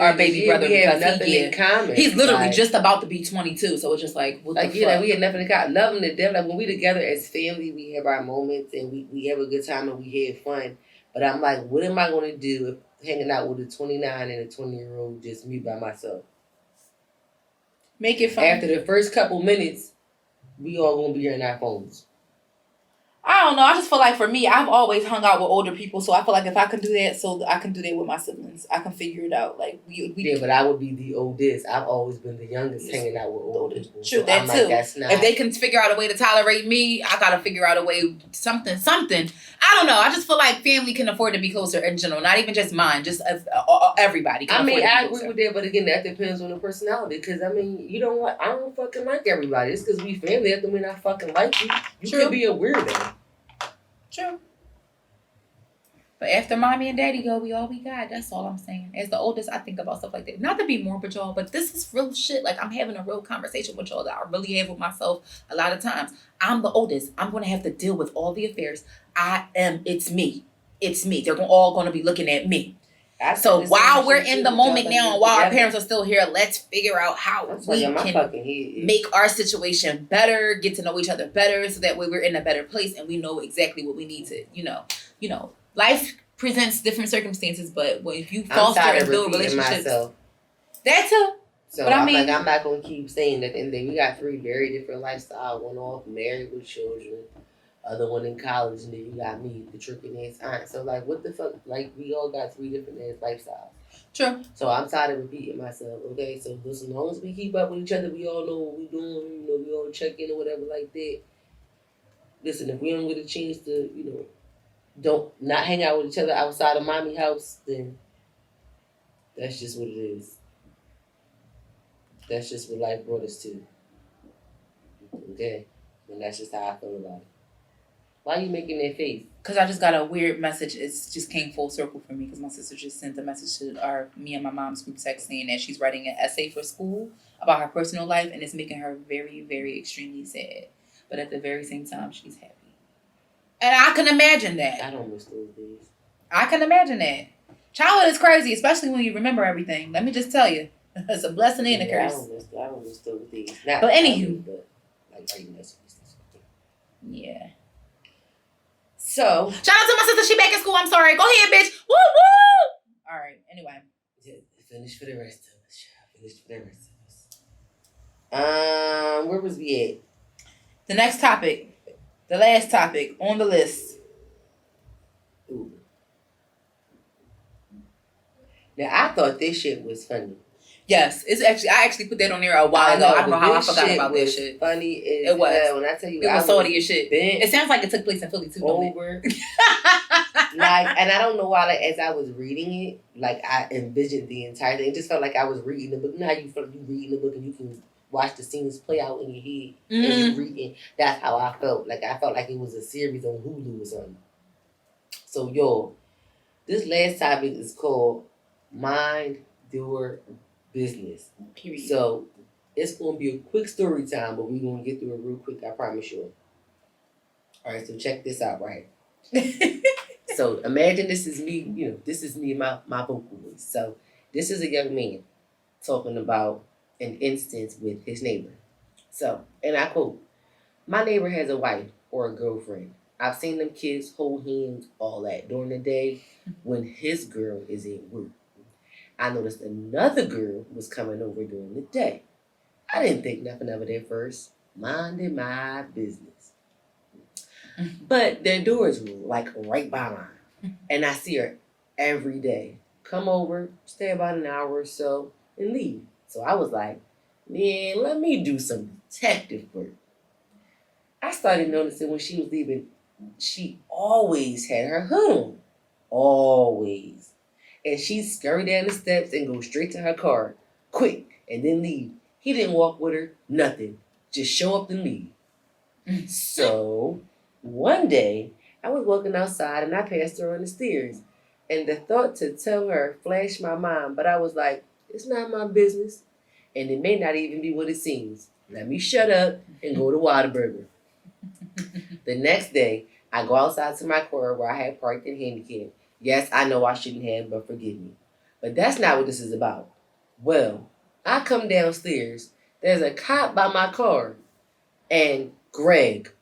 our baby brother because he's literally just about to be 22. So it's just like, what the fuck? We had nothing in common. Love him to death. Like when we together as family, we have our moments and we have a good time and we have fun. But I'm like, what am I going to do if hanging out with a 29 and a 20-year-old just me by myself? Make it fun. After the first couple minutes, we all going to be in our phones. I don't know. I just feel like for me, I've always hung out with older people, so I feel like if I can do that, so I can do that with my siblings. I can figure it out. Like yeah, but I would be the oldest. I've always been the youngest hanging out with older people. True, so that too. If they can figure out a way to tolerate me, I gotta figure out a way something. I don't know. I just feel like family can afford to be closer in general. Not even just mine, just everybody. I mean, I agree with that, but again, that depends on the personality. Because I mean, you know what? I don't fucking like everybody. It's because we family. That doesn't mean I fucking like you. You True. could be a weirdo. True. But after mommy and daddy go, we all we got. That's all I'm saying. As the oldest, I think about stuff like that. Not to be morbid, y'all, but this is real shit. Like, I'm having a real conversation with y'all that I really have with myself a lot of times. I'm the oldest. I'm going to have to deal with all the affairs. It's me. It's me. They're all going to be looking at me. So while we're in the moment now, and while our parents are still here, let's figure out how we can make our situation better, get to know each other better, so that way we're in a better place and we know exactly what we need to, you know. Life presents different circumstances, but if you foster and build relationships, that too. So but I'm not gonna keep saying that. And then we got 3 very different lifestyles. One off married with children, other one in college, and then you got me, the tricking ass aunt. So like, what the fuck? Like, we all got 3 different ass lifestyles. True. So I'm tired of repeating myself. Okay, so as long as we keep up with each other, we all know what we doing. We all check in or whatever like that. Listen, if we don't get a chance to, don't not hang out with each other outside of mommy house, then that's just what it is. That's just what life brought us to. Okay? And that's just how I feel about it. Why are you making that face? Because I just got a weird message. It just came full circle for me because my sister just sent a message to me and my mom's group text saying that she's writing an essay for school about her personal life, and it's making her very, very extremely sad. But at the very same time, she's happy. And I can imagine that. I don't miss those days. I can imagine that. Childhood is crazy, especially when you remember everything. Let me just tell you. It's a blessing and a curse. I don't miss those days. But anywho. But like writing essays. Yeah. So. Shout out to my sister. She back in school. I'm sorry. Go ahead, bitch. Woo woo. All right. Anyway. Finish for the rest of us. Where was we at? The next topic. The last topic on the list. Ooh. Now, I thought this shit was funny. Yes, I actually put that on there a while ago. I don't know how I forgot about that shit. Funny as it was. When I tell you, it was salty as shit. It sounds like it took place in Philly too. Over. And I don't know why. Like, as I was reading it, like I envisioned the entire thing. It just felt like I was reading the book. You know how you feel like you reading the book and you can watch the scenes play out in your head and you're reading. That's how I felt. Like I felt like it was a series on Hulu or something. So yo, this last topic is called Mind Your Business. Period. So it's gonna be a quick story time, but we're gonna get through it real quick, I promise you. Alright, so check this out, right? So imagine this is me, this is me and my vocal voice. So this is a young man talking about an instance with his neighbor. So, and I quote, "My neighbor has a wife or a girlfriend. I've seen them kids hold hands, all that, during the day when his girl is at work. I noticed another girl was coming over during the day. I didn't think nothing of it at first. Minding my business. But their door is like right by mine. And I see her every day. Come over, stay about an hour or so, and leave. So I was like, man, let me do some detective work. I started noticing when she was leaving, she always had her hood on. Always. And she'd scurry down the steps and go straight to her car, quick, and then leave. He didn't walk with her, nothing. Just show up and leave. So, one day, I was walking outside and I passed her on the stairs. And the thought to tell her flashed my mind, but I was like, it's not my business. And it may not even be what it seems. Let me shut up and go to Whataburger. The next day, I go outside to my car where I had parked in handicap. Yes, I know I shouldn't have, but forgive me. But that's not what this is about. Well, I come downstairs. There's a cop by my car. And Greg.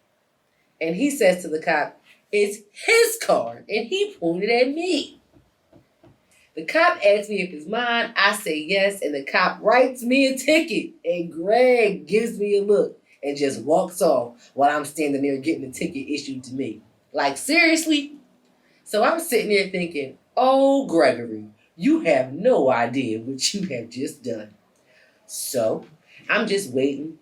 And he says to the cop, it's his car. And he pointed at me. The cop asks me if it's mine. I say yes. And the cop writes me a ticket. And Greg gives me a look and just walks off while I'm standing there getting the ticket issued to me. Like, seriously? So I'm sitting there thinking, oh, Gregory, you have no idea what you have just done. So I'm just waiting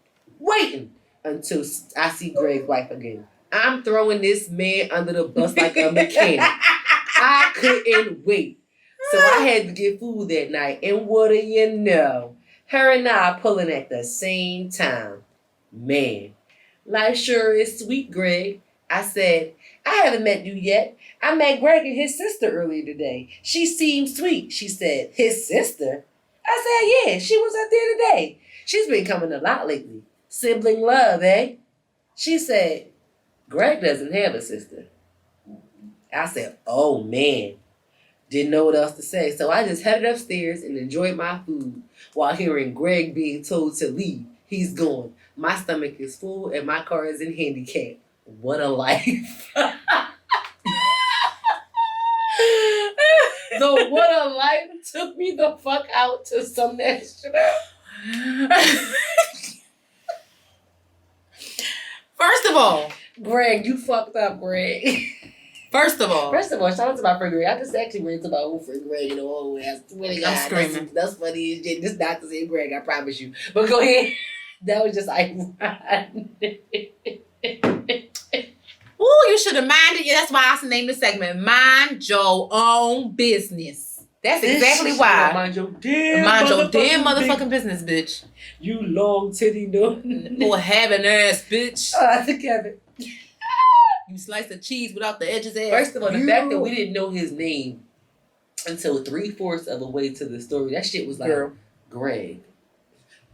until I see Greg's wife again. I'm throwing this man under the bus like a mechanic. I couldn't wait. So I had to get food that night. And what do you know? Her and I pulling at the same time. Man, life sure is sweet, Greg. I said, I haven't met you yet. I met Greg and his sister earlier today. She seemed sweet. She said, his sister? I said, yeah, she was up there today. She's been coming a lot lately. Sibling love, eh? She said, Greg doesn't have a sister. I said, oh man. Didn't know what else to say. So I just headed upstairs and enjoyed my food while hearing Greg being told to leave. He's gone. My stomach is full and my car is in handicap. What a life. The what a life took me the fuck out to some next shit out. First of all, Greg, you fucked up, Greg. First of all, shout out to my friend Greg. I just actually ran to my old friend Greg, I swear to God, I'm screaming. That's funny as shit. This is not the same Greg, I promise you. But go ahead. That was just ironic. ooh, you should have minded. Yeah, that's why I named the segment "Mind Your Own Business." That's exactly why. Mind your damn motherfucking business, bitch. You long titty no. Or having ass, bitch. I think Kevin. You slice the cheese without the edges. Ass. First of all, the fact that we didn't know his name until 3/4 of the way to the story, that shit was like, girl, Greg,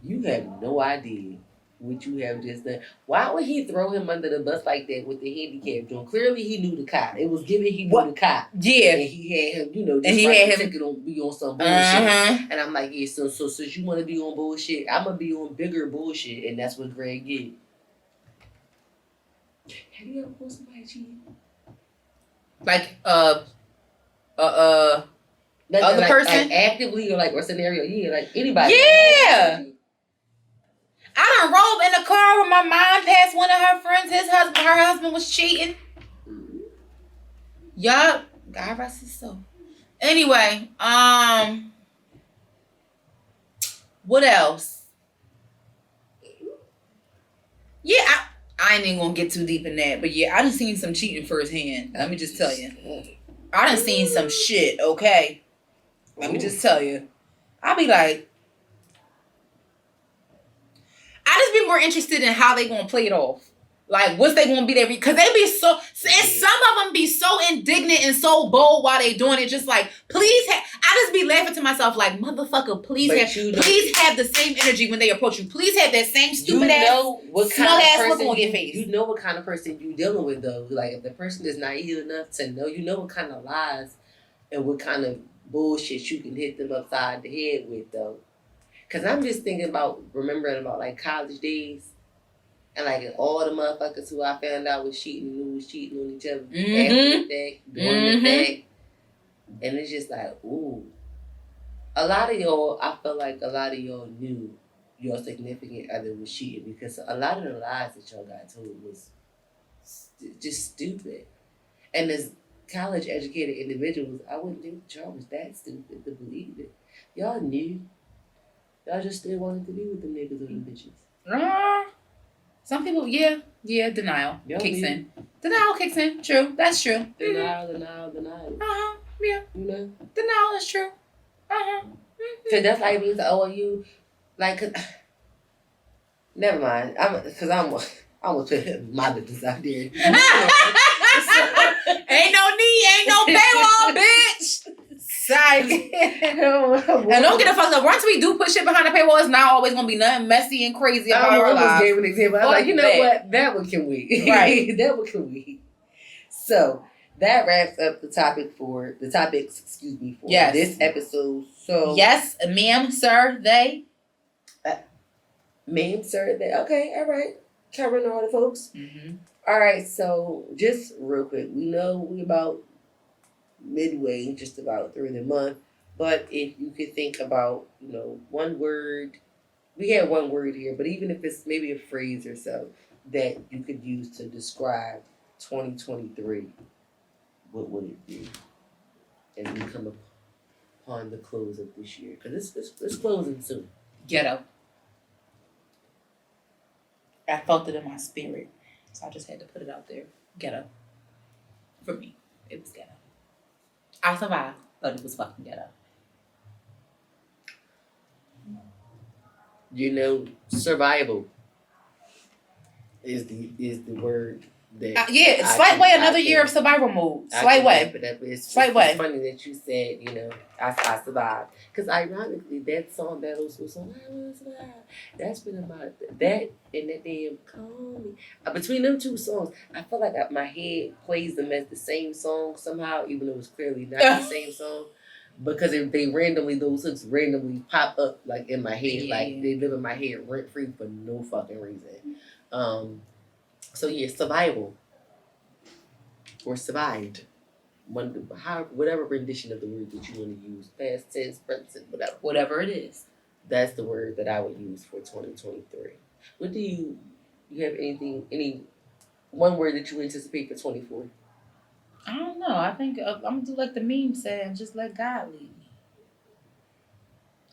you have no idea what you have just done. Why would he throw him under the bus like that with the handicap joint? Clearly, he knew the cop. It was given he knew the cop. Yeah, and he had him, just and he had him be on some bullshit. And I'm like, yeah. So since you want to be on bullshit, I'm gonna be on bigger bullshit, and that's what Greg did. Have you ever pulled somebody cheating? Like other person? Like actively or scenario, yeah, like anybody. Yeah. I done rolled in the car with my mom past one of her friends. Her husband was cheating. Mm-hmm. Yup. God rest his soul. Anyway, what else? Yeah, I ain't even gonna get too deep in that, but yeah, I done seen some cheating firsthand. Let me just tell you. I done seen some shit, okay? Let me just tell you. I'll be like, I just be more interested in how they gonna play it off. Like, what's they gonna be there? Because they be so, and some of them be so indignant and so bold while they doing it. Just like, please, I just be laughing to myself like, motherfucker, please have the same energy when they approach you. Please have that same stupid ass, smug ass look on your face. You know what kind of person you dealing with though. Like, if the person is naive enough to know, you know what kind of lies and what kind of bullshit you can hit them upside the head with though. Because I'm just remembering about like college days. And like all the motherfuckers who I found out was cheating and who was cheating on each other after the fact, during the fact. And it's just like, ooh. A lot of y'all knew your significant other was cheating because a lot of the lies that y'all got told was just stupid. And as college educated individuals, I wouldn't think y'all was that stupid to believe it. Y'all knew. Y'all just still wanted to be with them niggas or them bitches. Some people, yeah, denial kicks in. Denial kicks in. True, that's true. Denial. Yeah. You know? Denial is true. So that's like means you like. Never mind. I'm gonna put my business out there. Ain't no paywall, bitch. Sorry. And don't get a fucked up. Once we do put shit behind the paywall, it's not always gonna be nothing messy and crazy about our lives. I almost gave an example. I was like, you know what? That one can wait. Right. That one can wait. So that wraps up the topics for this episode. So yes, ma'am, sir, they. Ma'am, sir, they. Okay, all right. Covering all the folks. Mm-hmm. All right, so just real quick, we know we about midway, just about through the month. But if you could think about, one word, we had one word here, but even if it's maybe a phrase or so that you could use to describe 2023, what would it be? As we come upon the close of this year, because it's closing soon. Ghetto. I felt it in my spirit, so I just had to put it out there. Ghetto. For me, it was ghetto. I survived. but it was fucking ghetto. You know, survival is the word that. Yeah, slight way, another year of survival mode. Slight way. It's way. funny that you said, I survived. Because ironically, that song, that old school song, I will survive, that's been about that and that damn Call Me. Between them two songs, I feel like my head plays them as the same song somehow, even though it's clearly not the same song. Because those hooks randomly pop up like in my head, like they live in my head rent free for no fucking reason. So yeah, survival or survived, whatever rendition of the word that you want to use, past tense, present, whatever it is. That's the word that I would use for 2023. What do you have any one word that you anticipate for 24? I don't know. I think I'm gonna do like the meme said and just let God lead me.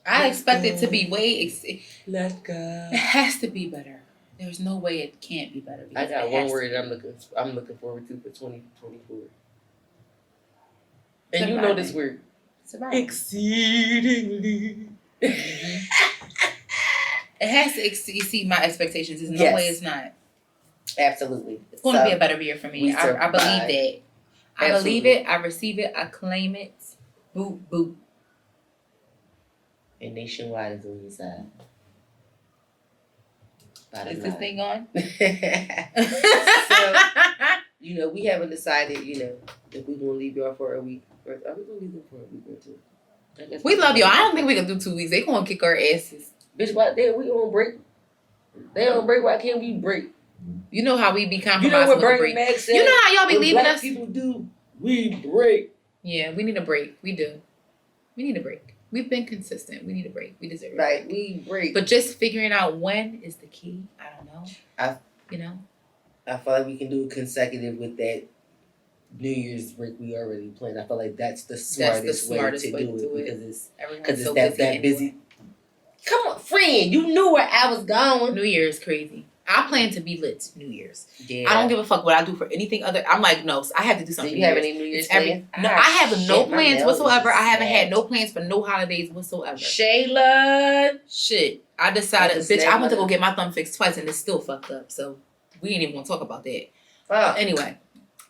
I expect it to be Let go. It has to be better. There's no way it can't be better. I got one word I'm looking forward to for 2024. And you know this word. Survival. Exceedingly. It has to exceed my expectations. There's no way it's not. Absolutely. It's going to be a better year for me. I believe that. I believe it. I receive it. I claim it. Boop, boop. And Nationwide is on your side. Is this thing on? So, we haven't decided, if we're going to leave y'all for a week. Or are we going to leave them for a week or two? We love y'all. I don't think we can do 2 weeks. They going to kick our asses. Bitch, why we on break? They on break. Why can't we break? You know how we be compromising. You know what with Bernie Mac said? You know how y'all be leaving black us? People do. We break. Yeah, we need a break. We do. We need a break. We've been consistent. We need a break. We deserve it. Right, we break. But just figuring out when is the key. I don't know. I feel like we can do it consecutive with that New Year's break we already planned. I feel like that's the smartest way to do it because it's that busy. Come on, friend. You knew where I was going. New Year's crazy. I plan to be lit New Year's. Yeah. I don't give a fuck what I do for anything other. I'm like, no, I have to do something. Do you have any New Year's plans? No, I have no plans whatsoever. I haven't had no plans for no holidays whatsoever. Shayla. Shit. I decided, bitch, I went to go get my thumb fixed twice and it's still fucked up. So we ain't even gonna talk about that. Anyway,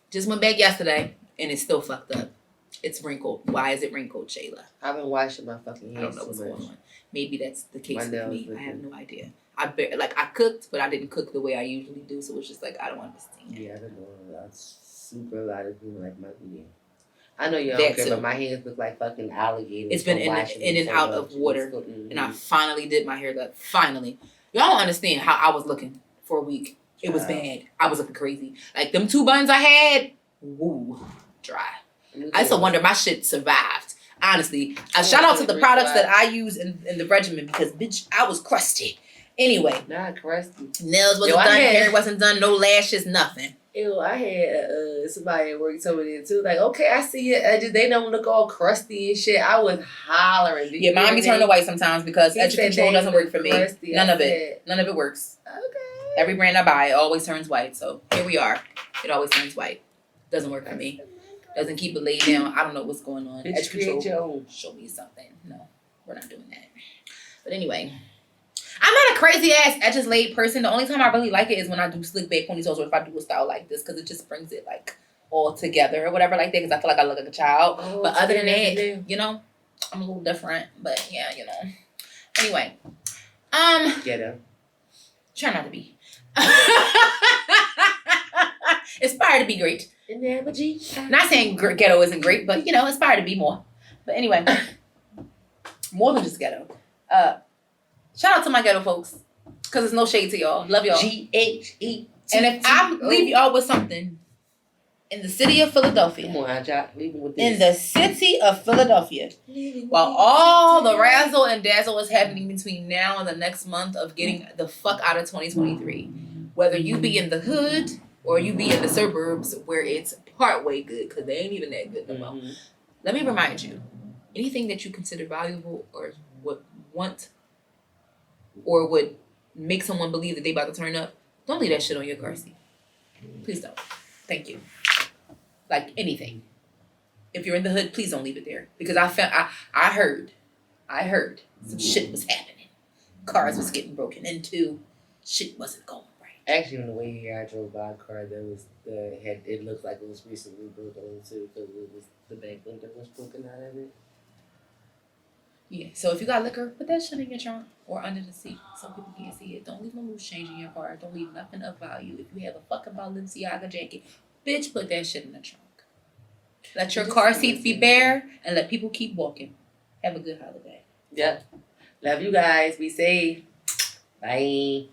just went back yesterday and it's still fucked up. It's wrinkled. Why is it wrinkled, Shayla? I've been washing my fucking hands. I don't know what's going on. Maybe that's the case with me. I have no idea. I cooked, but I didn't cook the way I usually do, so it's just like I don't understand. Yeah, I don't know. That's super a lot of people like my ear. I know y'all don't care, but my hands look like fucking alligators. It's been in and out of water, and I finally did my hair. Finally, y'all don't understand how I was looking for a week. It was bad. I was looking crazy. Like them 2 buns I had, woo, dry. I just wonder my shit survived. Honestly, shout out to the products that I use in the regimen because bitch, I was crusty. Anyway, not crusty. Nails wasn't done, hair wasn't done, no lashes, nothing. Ew, I had somebody at work told me that too. Like, okay, I see it. They don't look all crusty and shit. I was hollering. Yeah, mine be turned away sometimes because edge control doesn't work for me. Crusty. None of it works. Okay. Every brand I buy, it always turns white. So here we are. It always turns white. Doesn't work for me. Doesn't keep it laid down. I don't know what's going on. Edge control. Show me something. No, we're not doing that. But anyway. I'm not a crazy ass edges laid person. The only time I really like it is when I do slick back ponytails or if I do a style like this because it just brings it like all together or whatever like that because I feel like I look like a child. But other than that, I'm a little different. But yeah, Anyway, Ghetto. Try not to be. Aspire to be great. Not saying ghetto isn't great, but aspire to be more. But anyway, more than just ghetto. Shout out to my ghetto folks, because it's no shade to y'all. Love y'all. GHE. And if I leave y'all with something, in the city of Philadelphia. Come on, Jack. Leave me with this. In the city of Philadelphia. While all the razzle and dazzle is happening between now and the next month of getting the fuck out of 2023. Whether you be in the hood or you be in the suburbs where it's partway good, because they ain't even that good no more. Let me remind you, anything that you consider valuable or would want or would make someone believe that they about to turn up, don't leave that shit on your car seat. Please don't. Thank you. Like anything. If you're in the hood, please don't leave it there. Because I heard some shit was happening. Cars was getting broken into. Shit wasn't going right. Actually, on the way here, I drove by a car that was it looked like it was recently broken into because it was the back window was broken out of it. Yeah, so if you got liquor, put that shit in your trunk or under the seat so people can't see it. Don't leave no loose change in your car. Don't leave nothing of value. If you have a fucking Balenciaga jacket, bitch, put that shit in the trunk. Let your car seats be bare and let people keep walking. Have a good holiday. Yep. Love you guys. Be safe. Bye.